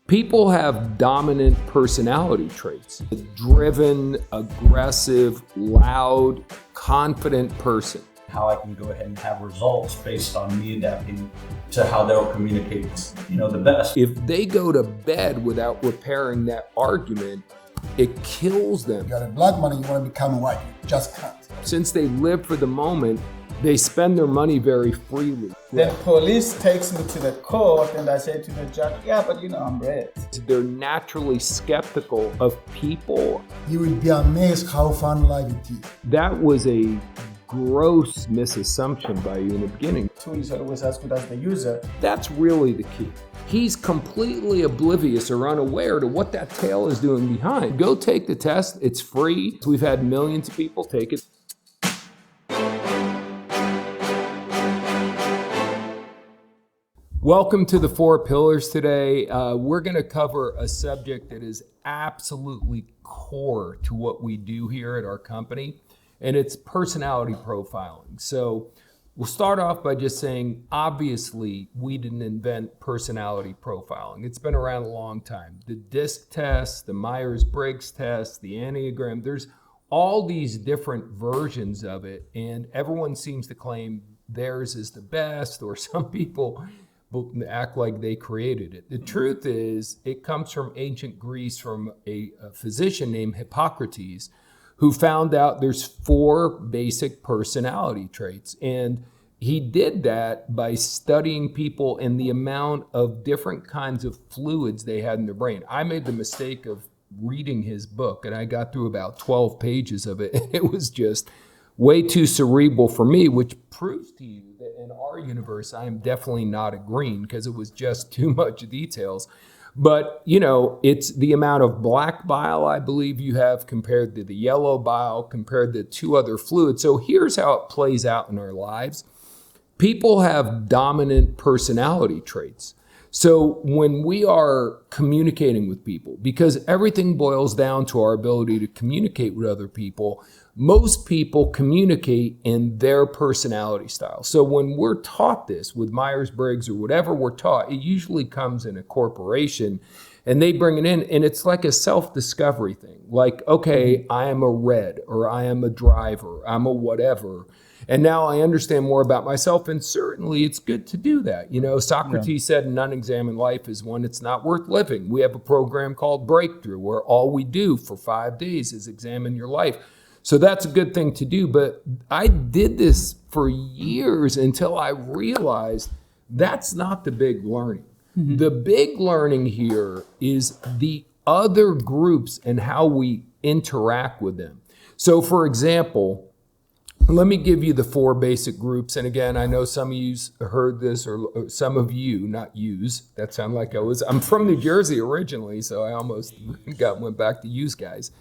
People have dominant personality traits. A driven, aggressive, loud, confident person. How I can go ahead and have results based on me adapting to how they'll communicate, the best. If they go to bed without repairing that argument, it kills them. You got a black money, you want to become white. You just can't. Since they live for the moment, they spend their money very freely. Then police takes me to the court and I say to the judge, but I'm red. They're naturally skeptical of people. You will be amazed how fun life it is. That was a gross misassumption by you in the beginning. Tool is always as good as the user. That's really the key. He's completely oblivious or unaware to what that tail is doing behind. Go take the test. It's free. We've had millions of people take it. Welcome to the Four Pillars today. We're going to cover a subject that is absolutely core to what we do here at our company, and it's personality profiling. So we'll start off by just saying, obviously, we didn't invent personality profiling. It's been around a long time. The DISC test, the Myers-Briggs test, the Enneagram, there's all these different versions of it, and everyone seems to claim theirs is the best, or some people act like they created it. The truth is, it comes from ancient Greece, from a physician named Hippocrates, who found out there's 4 basic personality traits. And he did that by studying people and the amount of different kinds of fluids they had in their brain. I made the mistake of reading his book, and I got through about 12 pages of it. It was just way too cerebral for me, which proves to you that in our universe, I am definitely not a green, because it was just too much details. But, it's the amount of black bile, I believe you have, compared to the yellow bile, compared to 2 other fluids. So here's how it plays out in our lives. People have dominant personality traits. So when we are communicating with people, because everything boils down to our ability to communicate with other people, most people communicate in their personality style. So when we're taught this with Myers-Briggs or whatever we're taught, it usually comes in a corporation and they bring it in, and it's like a self-discovery thing. Like, okay, I am a red, or I am a driver, I'm a whatever. And now I understand more about myself, and certainly it's good to do that. Socrates said an unexamined life is one that's not worth living. We have a program called Breakthrough, where all we do for 5 days is examine your life. So that's a good thing to do. But I did this for years until I realized that's not the big learning. Mm-hmm. The big learning here is the other groups and how we interact with them. So for example, let me give you the 4 basic groups. And again, I know some of you heard this, or some of you, not yous. That sounded like I'm from New Jersey originally, so I almost went back to yous guys.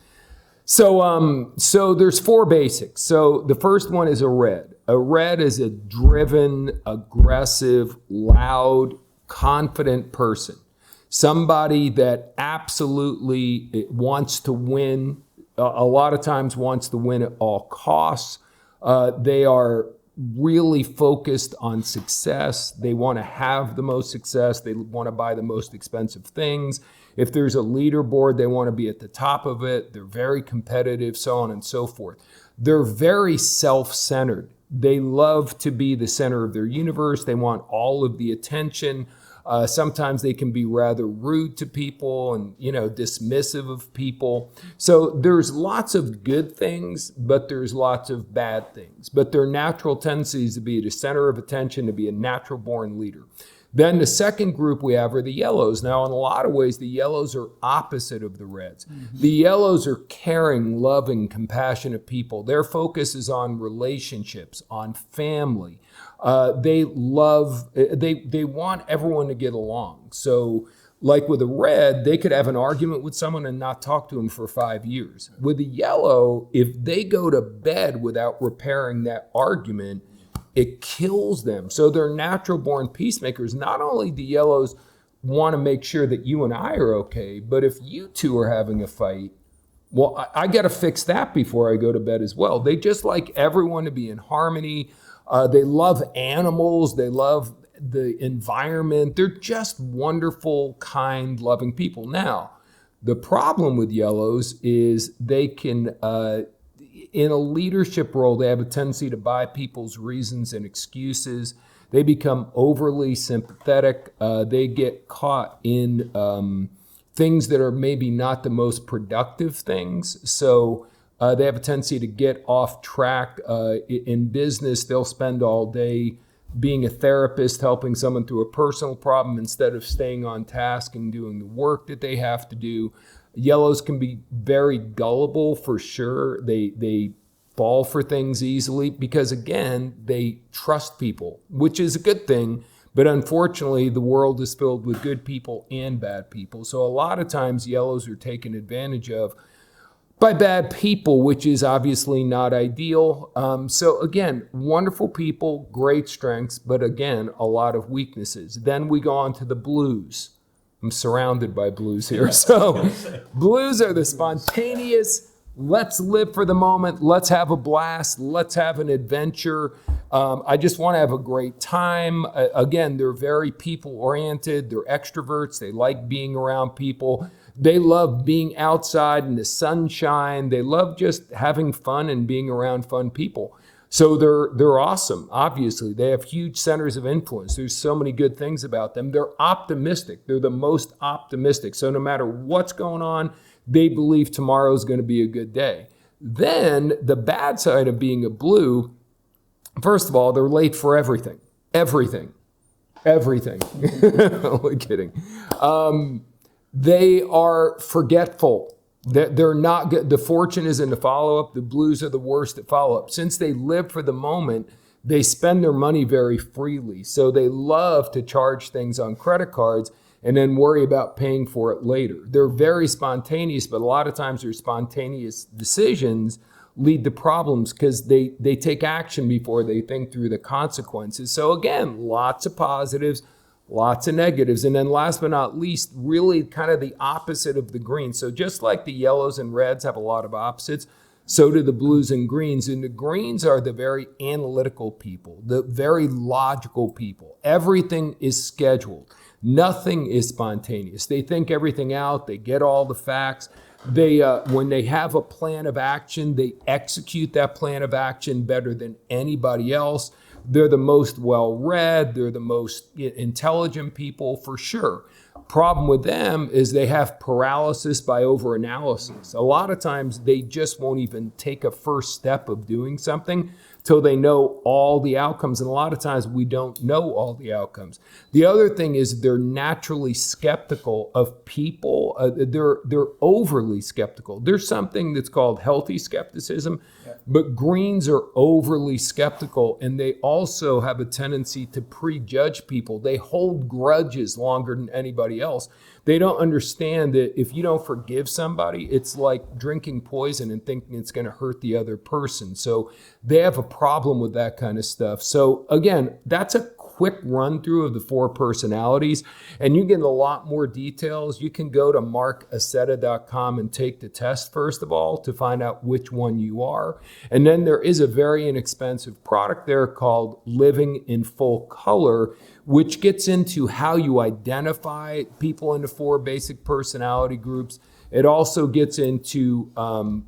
So there's 4 basics. So the first one is a red. A red is a driven, aggressive, loud, confident person. Somebody that absolutely wants to win, a lot of times wants to win at all costs. They are really focused on success. They want to have the most success. They want to buy the most expensive things. If there's a leaderboard, they want to be at the top of it. They're very competitive, so on and so forth. They're very self-centered. They love to be the center of their universe. They want all of the attention. Sometimes they can be rather rude to people and, dismissive of people. So there's lots of good things, but there's lots of bad things. But their natural tendency is to be the center of attention, to be a natural born leader. Then the second group we have are the yellows. Now, in a lot of ways, the yellows are opposite of the reds. Mm-hmm. The yellows are caring, loving, compassionate people. Their focus is on relationships, on family. They want everyone to get along. So like with a red, they could have an argument with someone and not talk to them for 5 years. With a yellow, if they go to bed without repairing that argument, it kills them. So they're natural born peacemakers. Not only do yellows want to make sure that you and I are okay, but if you two are having a fight, well, I got to fix that before I go to bed as well. They just like everyone to be in harmony. They love animals. They love the environment. They're just wonderful, kind, loving people. Now, the problem with yellows is they can, in a leadership role, they have a tendency to buy people's reasons and excuses. They become overly sympathetic. They get caught in things that are maybe not the most productive things. So they have a tendency to get off track. In business, they'll spend all day being a therapist, helping someone through a personal problem instead of staying on task and doing the work that they have to do. Yellows can be very gullible for sure. They fall for things easily because, again, they trust people, which is a good thing. But unfortunately, the world is filled with good people and bad people. So a lot of times yellows are taken advantage of by bad people, which is obviously not ideal. So again, wonderful people, great strengths, but again, a lot of weaknesses. Then we go on to the blues. I'm surrounded by blues here. So blues are the spontaneous, let's live for the moment, let's have a blast, let's have an adventure. I just want to have a great time. Again, they're very people-oriented. They're extroverts. They like being around people. They love being outside in the sunshine. They love just having fun and being around fun people. So they're awesome, obviously. They have huge centers of influence. There's so many good things about them. They're optimistic. They're the most optimistic. So no matter what's going on, they believe tomorrow's going to be a good day. Then the bad side of being a blue, first of all, they're late for everything. Everything. Only kidding. They are forgetful. They're not good. The fortune is in the follow-up. The blues are the worst at follow-up. Since they live for the moment, they spend their money very freely. So they love to charge things on credit cards and then worry about paying for it later. They're very spontaneous, but a lot of times their spontaneous decisions lead to problems because they take action before they think through the consequences. So again, lots of positives, lots of negatives. And then last but not least, really kind of the opposite of the green. So just like the yellows and reds have a lot of opposites, so do the blues and greens. And the greens are the very analytical people, the very logical people. Everything is scheduled. Nothing is spontaneous. They think everything out. They get all the facts. They, when they have a plan of action, they execute that plan of action better than anybody else. They're the most well-read. They're the most intelligent people for sure. Problem with them is they have paralysis by overanalysis. A lot of times they just won't even take a first step of doing something till they know all the outcomes. And a lot of times we don't know all the outcomes. The other thing is they're naturally skeptical of people. They're overly skeptical. There's something that's called healthy skepticism, but greens are overly skeptical, and they also have a tendency to prejudge people. They hold grudges longer than anybody else. They don't understand that if you don't forgive somebody, it's like drinking poison and thinking it's going to hurt the other person. So they have a problem with that kind of stuff. So again, that's a quick run through of the 4 personalities, and you get a lot more details. You can go to markaceta.com and take the test first of all to find out which one you are. And then there is a very inexpensive product there called Living in Full Color, which gets into how you identify people into 4 basic personality groups. It also gets into,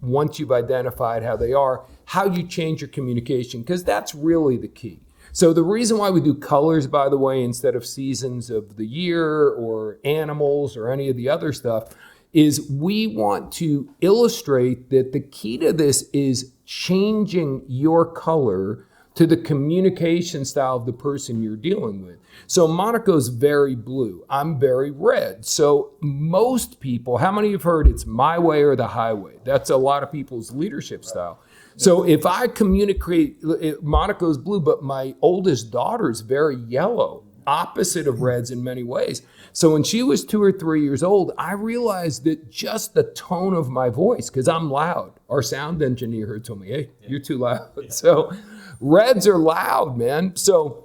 once you've identified how they are, how you change your communication, because that's really the key. So the reason why we do colors, by the way, instead of seasons of the year or animals or any of the other stuff, is we want to illustrate that the key to this is changing your color to the communication style of the person you're dealing with. So Monica's very blue. I'm very red. So most people, how many have heard it's my way or the highway? That's a lot of people's leadership style. So if I communicate, Monica's blue, but my oldest daughter's very yellow, opposite of reds in many ways. So when she was 2 or 3 years old, I realized that just the tone of my voice, because I'm loud. Our sound engineer told me, hey, you're too loud. Yeah. So reds are loud, man. So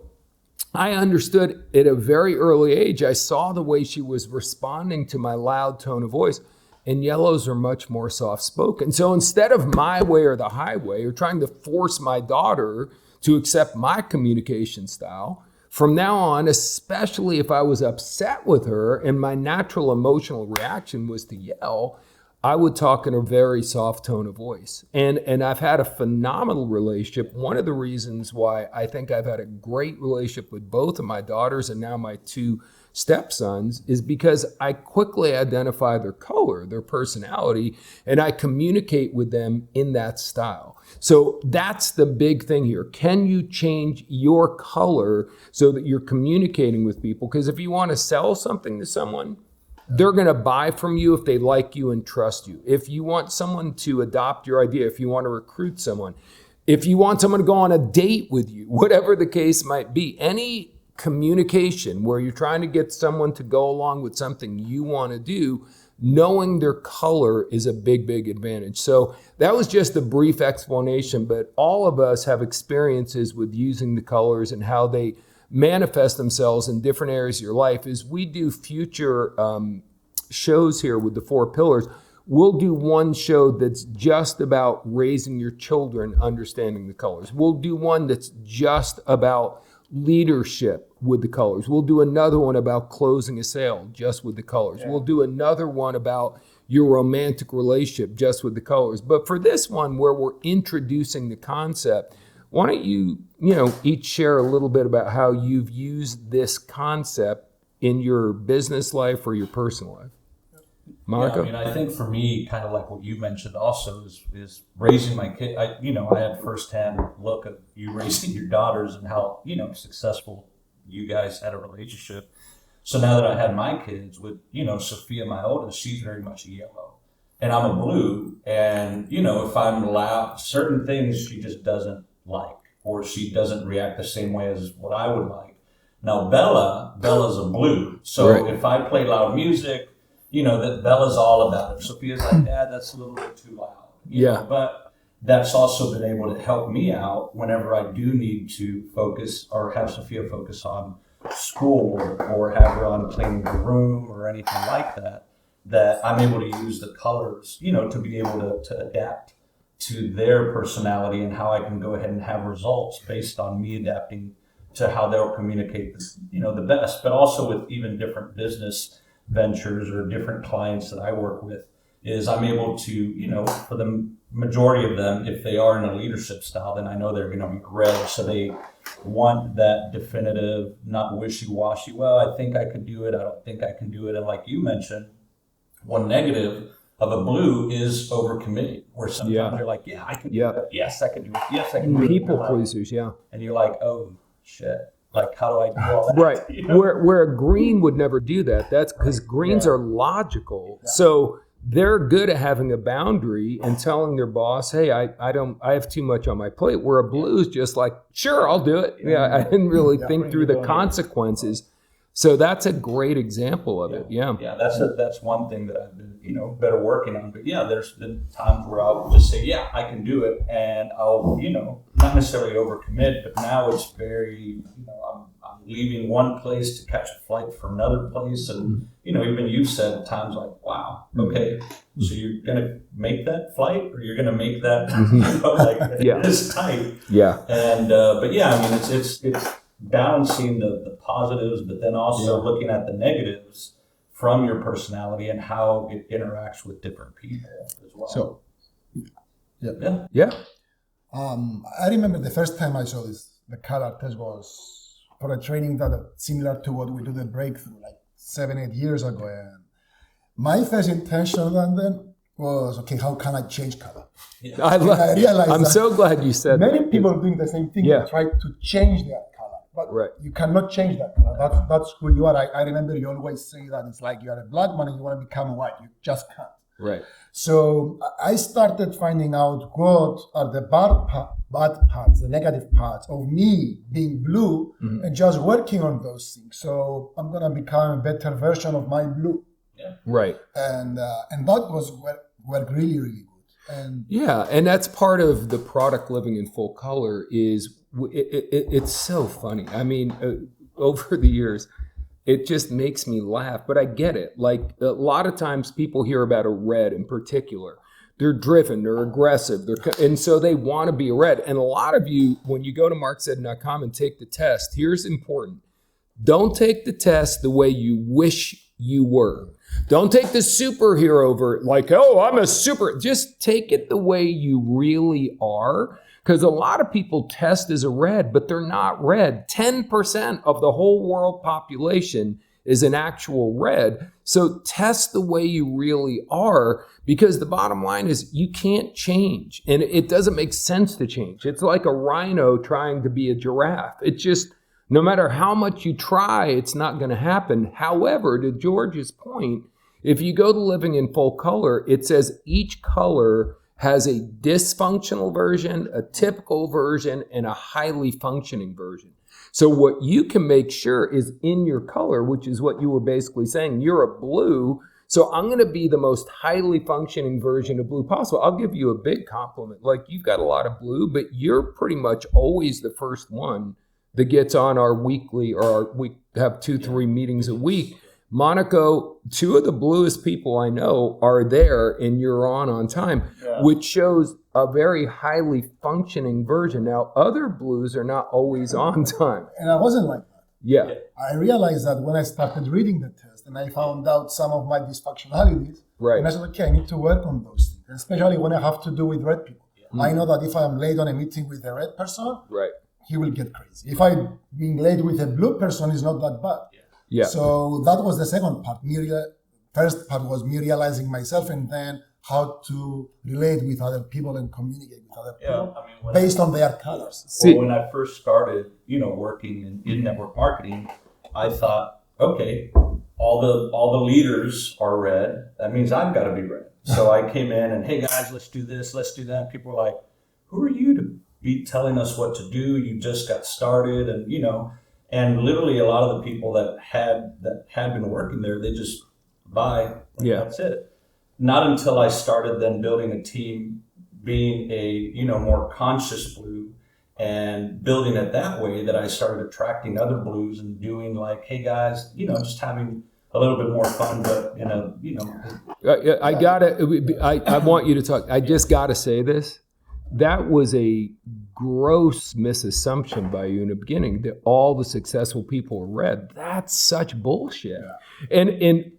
I understood at a very early age, I saw the way she was responding to my loud tone of voice. And yellows are much more soft-spoken. So instead of my way or the highway, or trying to force my daughter to accept my communication style, from now on, especially if I was upset with her and my natural emotional reaction was to yell, I would talk in a very soft tone of voice. And I've had a phenomenal relationship. One of the reasons why I think I've had a great relationship with both of my daughters and now my two stepsons is because I quickly identify their color, their personality, and I communicate with them in that style. So that's the big thing here. Can you change your color so that you're communicating with people? Because if you want to sell something to someone, they're going to buy from you if they like you and trust you. If you want someone to adopt your idea, if you want to recruit someone, if you want someone to go on a date with you, whatever the case might be, any communication where you're trying to get someone to go along with something you want to do, knowing their color is a big, big advantage. So that was just a brief explanation, but all of us have experiences with using the colors and how they manifest themselves in different areas of your life. As we do future shows here with the 4 pillars, we'll do one show that's just about raising your children understanding the colors. We'll do one that's just about leadership with the colors. We'll do another one about closing a sale just with the colors. Yeah. We'll do another one about your romantic relationship just with the colors. But for this one where we're introducing the concept, why don't you each share a little bit about how you've used this concept in your business life or your personal life? Marco? Yeah, I think for me, kind of like what you mentioned also is raising my kid. I had firsthand look at you raising your daughters and how, successful you guys had a relationship. So now that I had my kids with, Sophia, my oldest, she's very much a yellow and I'm a blue. And, if I'm allowed certain things, she just doesn't like, or she doesn't react the same way as what I would like. Now, Bella's a blue. So right. If I play loud music, that Bella's all about it. Sophia's like, Dad, that's a little bit too loud. You know, but that's also been able to help me out whenever I do need to focus or have Sophia focus on school or have her on cleaning the room or anything like that, that I'm able to use the colors, to be able to adapt to their personality and how I can go ahead and have results based on me adapting to how they'll communicate, the best. But also with even different business ventures or different clients that I work with, is I'm able to, for the majority of them, if they are in a leadership style, then I know they're going to be red. So they want that definitive, not wishy-washy, well, I think I could do it, I don't think I can do it. And like you mentioned, one negative of a blue is overcommitting, where sometimes you're like, yeah, I can do it. Yes, I can do it. Yes, I can do it. People pleasers, yeah. And you're like, oh, shit. Like, how do I do all that? Right. Where a green would never do that. That's because greens are logical. Yeah. So they're good at having a boundary and telling their boss, hey, I have too much on my plate. Where a blue is just like, sure, I'll do it. Yeah, I didn't really think through the consequences. So that's a great example of it. Yeah. Yeah, that's one thing that I've been, better working on. But yeah, there's been times where I'll just say, yeah, I can do it. And I'll, not necessarily overcommit, but now it's very, I'm leaving one place to catch a flight for another place. And, even you said at times like, wow, okay, so you're going to make that flight or you're going to make that, it is tight. Yeah. And, but yeah, it's balancing the positives, but then also looking at the negatives from your personality and how it interacts with different people as well. So, yeah. I remember the first time I saw the color test was for a training that similar to what we do the breakthrough, like 7-8 years ago. And my first intention then was, okay, how can I change color? Yeah. I'm so glad you said many that. people are doing the same thing. They try to change their color. But you cannot change that color. That's who you are. I remember you always say that it's like you are a black man and you want to become a white. You just can't. Right. So I started finding out what are the bad parts, the negative parts of me being blue, and just working on those things. So I'm gonna become a better version of my blue. Yeah. Right. And that was worked really, really good. And that's part of the product living in full color is it's so funny. I mean, over the years, it just makes me laugh, but I get it. Like a lot of times people hear about a red in particular. They're driven, they're aggressive, and so they want to be a red. And a lot of you, when you go to marksaid.com and take the test, here's important. Don't take the test the way you wish you were. Don't take the superhero like, oh, I'm a super. Just take it the way you really are. Because a lot of people test as a red, but they're not red. 10% of the whole world population is an actual red. So test the way you really are, because the bottom line is you can't change. And it doesn't make sense to change. It's like a rhino trying to be a giraffe. It just, no matter how much you try, it's not going to happen. However, to George's point, if you go to living in full color, it says each color has a dysfunctional version, a typical version, and a highly functioning version. So what you can make sure is in your color, which is what you were basically saying, you're a blue, so I'm going to be the most highly functioning version of blue possible. I'll give you a big compliment. Like, you've got a lot of blue, but you're pretty much always the first one that gets on our weekly, or we have 2-3 meetings a week. Monaco, 2 of the bluest people I know are there, and you're on time, which shows a very highly functioning version. Now, other blues are not always on time. And I wasn't like that. Yeah. I realized that when I started reading the test and I found out some of my dysfunctionalities, Right. and I said, okay, I need to work on those things, especially when I have to do with red people. I know that if I am late on a meeting with a red person, Right. he will get crazy. If I'm being late with a blue person, it's not that bad. Yeah. So that was the second part. First part was me realizing myself, and then how to relate with other people and communicate with other people based on their colors. Well, when I first started, working in network marketing, I thought, okay, all the leaders are red. That means I've got to be red. So I came in and, hey guys, let's do this, let's do that. People were like, who are you to be telling us what to do? You just got started, and literally a lot of the people that had been working there, they just bye. That's it. Not until I started then building a team, being a more conscious blue, and building it that way, that I started attracting other blues and doing like, hey guys, just having a little bit more fun, but I want you to talk. I just gotta say this. That was a gross misassumption by you in the beginning, that all the successful people are red. That's such bullshit. Yeah. And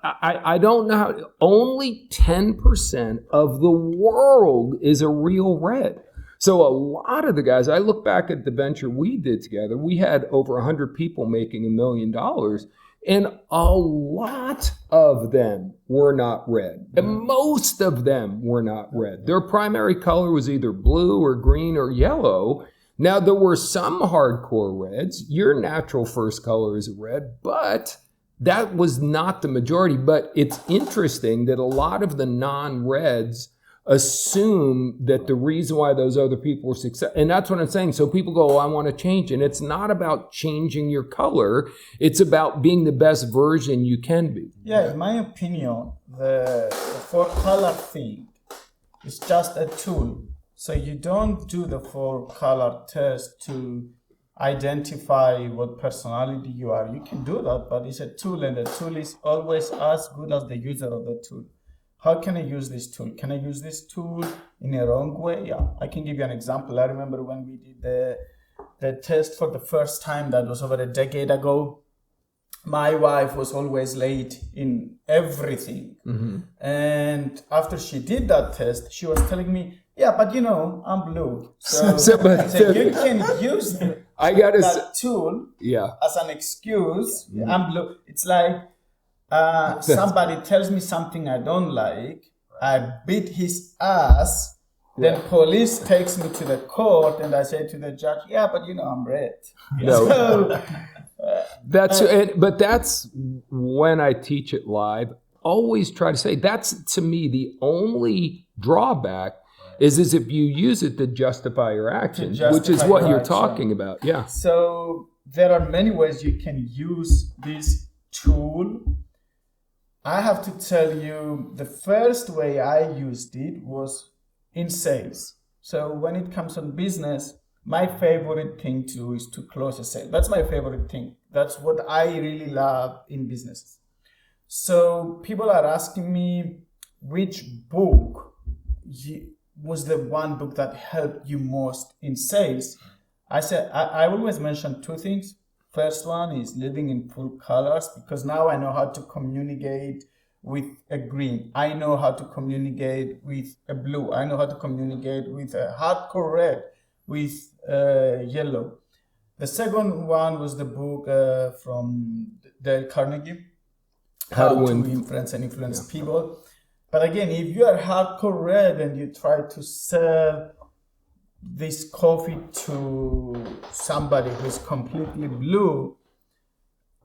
I don't know how, only 10% of the world is a real red. So a lot of the guys, I look back at the venture we did together, we had over 100 people making $1 million. And a lot of them were not red. And most of them were not red. Their primary color was either blue or green or yellow. Now, there were some hardcore reds. Your natural first color is a red, but that was not the majority. But it's interesting that a lot of the non-reds assume that the reason why those other people were successful, and that's what I'm saying. So people go, oh, I want to change. And it's not about changing your color. It's about being the best version you can be. Yeah, in my opinion, the 4-color thing is just a tool. So you don't do the 4-color test to identify what personality you are. You can do that, but it's a tool, and the tool is always as good as the user of the tool. How can I use this tool? Can I use this tool in a wrong way? Yeah, I can give you an example. I remember when we did the test for the first time, that was over a decade ago. My wife was always late in everything. Mm-hmm. And after she did that test, she was telling me, yeah, but I'm blue. So you can use that tool as an excuse. Mm-hmm. I'm blue. It's like, somebody tells me something I don't like, I beat his ass, then police takes me to the court, and I say to the judge, yeah, but I'm red. No. So, but that's when I teach it live, always try to say, that's to me the only drawback is if you use it to justify your actions, which is what you're talking about. Yeah. So there are many ways you can use this tool. I have to tell you, the first way I used it was in sales. So when it comes on business, my favorite thing to do is to close a sale. That's my favorite thing. That's what I really love in business. So people are asking me which book was the one book that helped you most in sales? I said, I always mention two things. First one is living in full colors, because now I know how to communicate with a green. I know how to communicate with a blue. I know how to communicate with a hardcore red, with yellow. The second one was the book from Dale Carnegie, How to Influence and Influence People. But again, if you are hardcore red and you try to sell this coffee to somebody who's completely blue,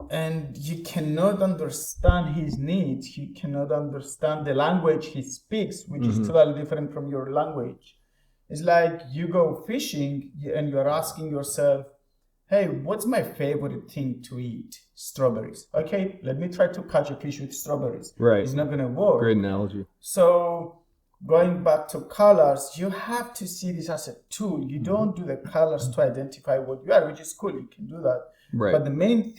and you cannot understand his needs, you cannot understand the language he speaks, which is totally different from your language. It's like you go fishing and you're asking yourself, hey, what's my favorite thing to eat? Strawberries. Okay, let me try to catch a fish with strawberries. Right. It's not going to work. Great analogy. So going back to colors, you have to see this as a tool. You don't do the colors to identify what you are, which is cool. You can do that. Right. But the main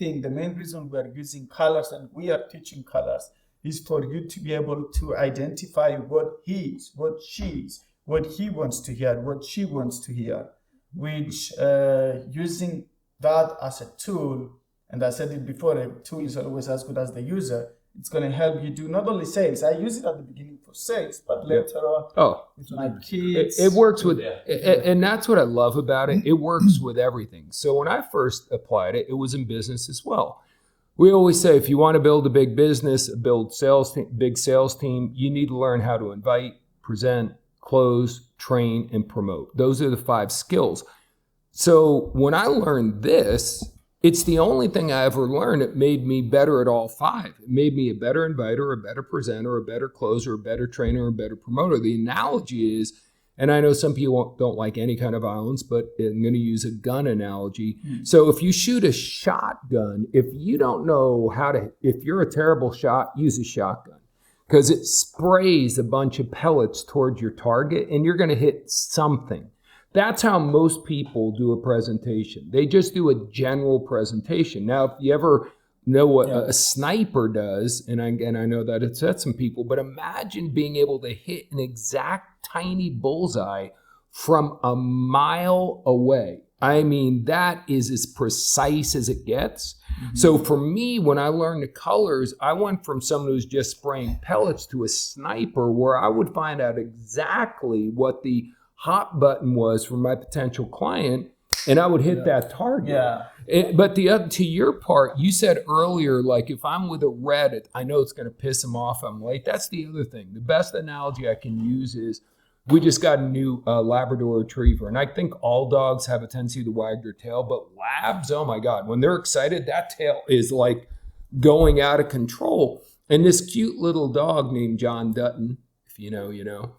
reason we are using colors and we are teaching colors is for you to be able to identify what he is, what she is, what he wants to hear, what she wants to hear, which using that as a tool, and I said it before, a tool is always as good as the user. It's going to help you do not only sales. I use it at the beginning for sales, but later on with my kids. It works with, and that's what I love about it. It works with everything. So when I first applied it, it was in business as well. We always say, if you want to build a big business, big sales team, you need to learn how to invite, present, close, train, and promote. Those are the 5 skills. So when I learned this, it's the only thing I ever learned that made me better at all 5. It made me a better inviter, a better presenter, a better closer, a better trainer, a better promoter. The analogy is, and I know some people don't like any kind of violence, but I'm going to use a gun analogy. So if you shoot a shotgun, if you don't know if you're a terrible shot, use a shotgun, because it sprays a bunch of pellets towards your target and you're going to hit something. That's how most people do a presentation. They just do a general presentation. Now, if you ever know what a sniper does, and I know that it upsets some people, but imagine being able to hit an exact tiny bullseye from a mile away. I mean, that is as precise as it gets. So for me, when I learned the colors, I went from someone who's just spraying pellets to a sniper, where I would find out exactly what the hot button was for my potential client, and I would hit that target. But to your part, you said earlier, like, if I'm with a red, I know it's going to piss him off, I'm late. That's the other thing. The best analogy I can use is, we just got a new Labrador Retriever, and I think all dogs have a tendency to wag their tail, but Labs, oh my God, when they're excited, that tail is like going out of control. And this cute little dog named John Dutton, if you know, you know,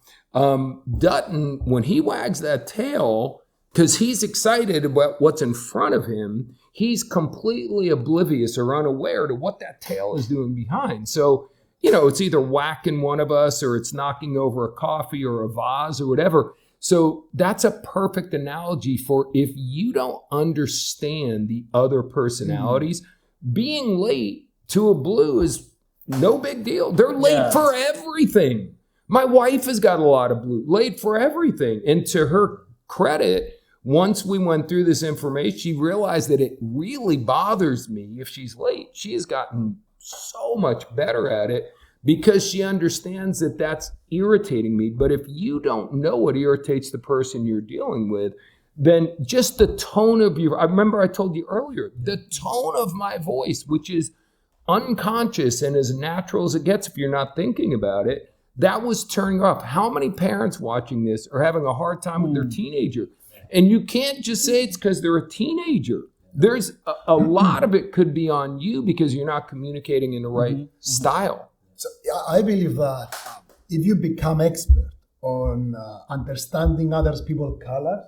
Dutton, when he wags that tail, because he's excited about what's in front of him, he's completely oblivious or unaware to what that tail is doing behind. So, you know, it's either whacking one of us, or it's knocking over a coffee or a vase or whatever. So that's a perfect analogy for, if you don't understand the other personalities, being late to a blue is no big deal. They're late for everything. My wife has got a lot of blue, late for everything. And to her credit, once we went through this information, she realized that it really bothers me if she's late. She has gotten so much better at it, because she understands that that's irritating me. But if you don't know what irritates the person you're dealing with, then just the tone of I remember I told you earlier, the tone of my voice, which is unconscious and as natural as it gets if you're not thinking about it, that was turning off. How many parents watching this are having a hard time with their teenager? And you can't just say it's because they're a teenager. There's a lot of it could be on you because you're not communicating in the right style. So I believe that if you become expert on understanding other people's colors,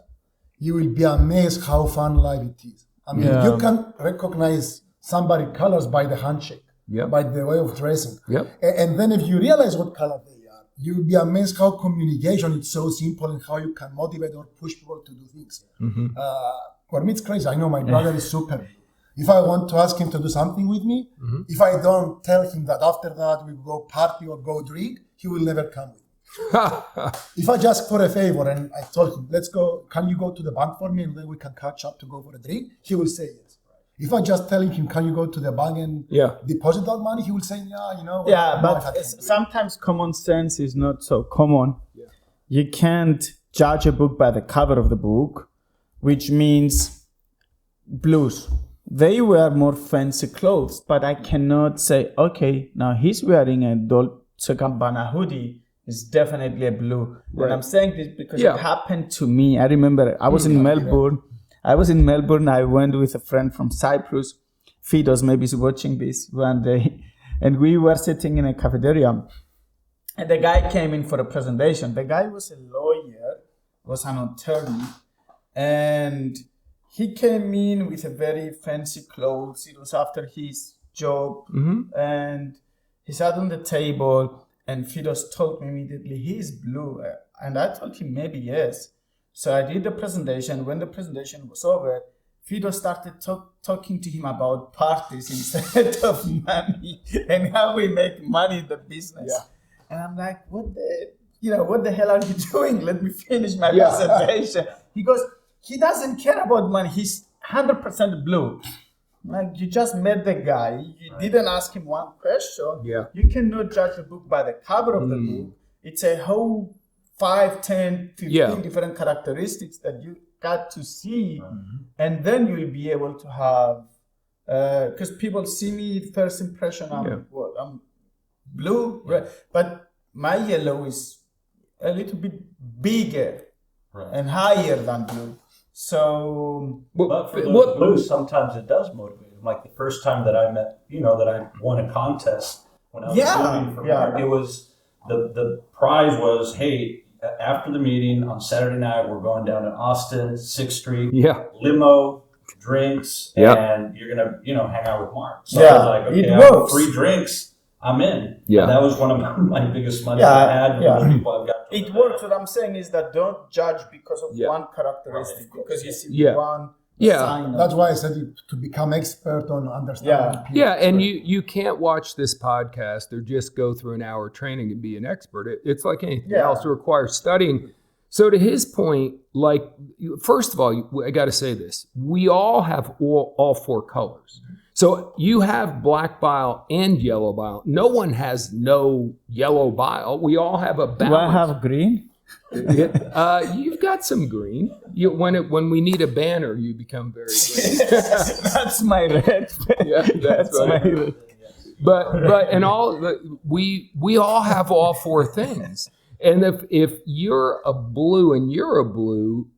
you will be amazed how fun life it is. I mean, you can recognize somebody's colors by the handshake, by the way of dressing. And then if you realize what color they are, you will be amazed how communication is so simple and how you can motivate or push people to do things. For me, it's crazy. I know my brother is super blue. If I want to ask him to do something with me, if I don't tell him that after that we go party or go drink, he will never come with me. If I just for a favor and I told him, let's go, can you go to the bank for me and then we can catch up to go for a drink? He will say yes. If I just telling him, can you go to the bank and deposit that money? He will say, yeah, you know. Yeah, but sometimes common sense is not so common. Yeah. You can't judge a book by the cover of the book, which means blues. They wear more fancy clothes, but I cannot say, okay, now he's wearing a Dolce & Gabbana hoodie. It's definitely a blue. Right. And I'm saying this because it happened to me. I remember I was in Melbourne. I went with a friend from Cyprus. Fidos, maybe he's watching this one day. And we were sitting in a cafeteria. And the guy came in for a presentation. The guy was a lawyer, was an attorney. And he came in with a very fancy clothes. It was after his job. Mm-hmm. And he sat on the table. And Fidos told me immediately, he's blue. And I told him maybe yes. So I did the presentation. When the presentation was over, Fidos started talking to him about parties instead of money and how we make money in the business. Yeah. And I'm like, what the hell are you doing? Let me finish my presentation. He goes, he doesn't care about money. He's 100% blue. Like, you just met the guy. You didn't ask him one question. Yeah. You cannot judge a book by the cover of the book. It's a whole 5, 10, 15 different characteristics that you got to see. Mm-hmm. And then you'll be able to have, because people see me, first impression, I'm blue, right? But my yellow is a little bit bigger and higher than blue. So, but for the blues, sometimes it does motivate them. Like the first time that I met, that I won a contest when I was doing for Marc, it was the prize was, hey, after the meeting on Saturday night, we're going down to Austin, 6th Street, limo, drinks, and you're gonna, hang out with Marc. So I was like, okay, I have free drinks, I'm in. Yeah, and that was one of my biggest money I had. People I've got. It works. What I'm saying is that don't judge because of one characteristic, because you see one. Yeah, that's why I said to become expert on understanding people. Yeah, and you can't watch this podcast or just go through an hour training and be an expert. It's like anything else. It requires studying. So to his point, like, first of all, I got to say this. We all have all 4 colors. So you have black bile and yellow bile. No one has no yellow bile. We all have a balance. Do I have green? You've got some green. When we need a banner, you become very green. That's my red. That's my red. But and all we all have all 4 things. And if you're a blue and you're a blue,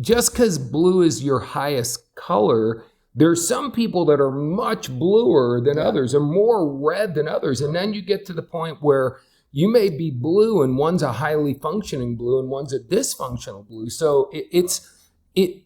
just because blue is your highest color, there's some people that are much bluer than others, or more red than others. And then you get to the point where you may be blue and one's a highly functioning blue and one's a dysfunctional blue. So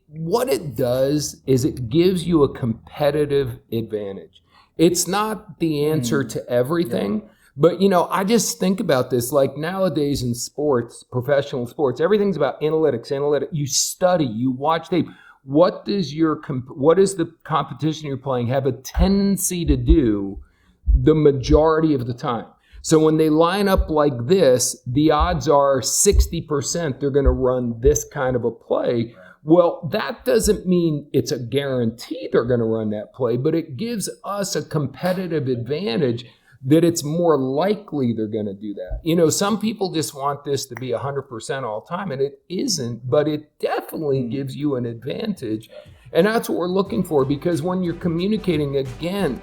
what it does is it gives you a competitive advantage. It's not the answer to everything, but I just think about this, like nowadays in sports, professional sports, everything's about analytics. You study, you watch tape. What does the competition you're playing have a tendency to do the majority of the time? So when they line up like this, the odds are 60% they're going to run this kind of a play. Well, that doesn't mean it's a guarantee they're going to run that play, but it gives us a competitive advantage that it's more likely they're going to do that. Some people just want this to be 100% all the time, and it isn't, but it definitely gives you an advantage. And that's what we're looking for, because when you're communicating, again,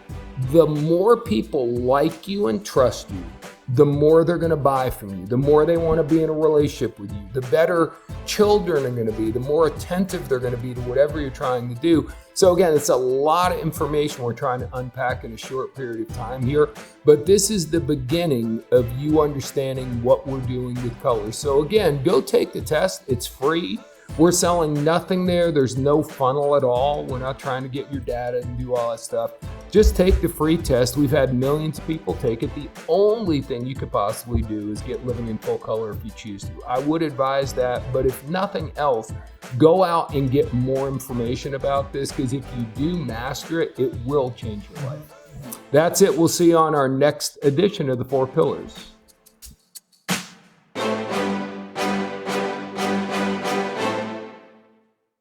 the more people like you and trust you, the more they're going to buy from you, the more they want to be in a relationship with you, the better children are going to be, the more attentive they're going to be to whatever you're trying to do. So again, it's a lot of information we're trying to unpack in a short period of time here, but this is the beginning of you understanding what we're doing with colors. So again, go take the test. It's free. We're selling nothing there. There's no funnel at all. We're not trying to get your data and do all that stuff. Just take the free test. We've had millions of people take it. The only thing you could possibly do is get Living in Full Color if you choose to. I would advise that, but if nothing else, go out and get more information about this, because if you do master it, it will change your life. That's it. We'll see you on our next edition of the 4 Pillars.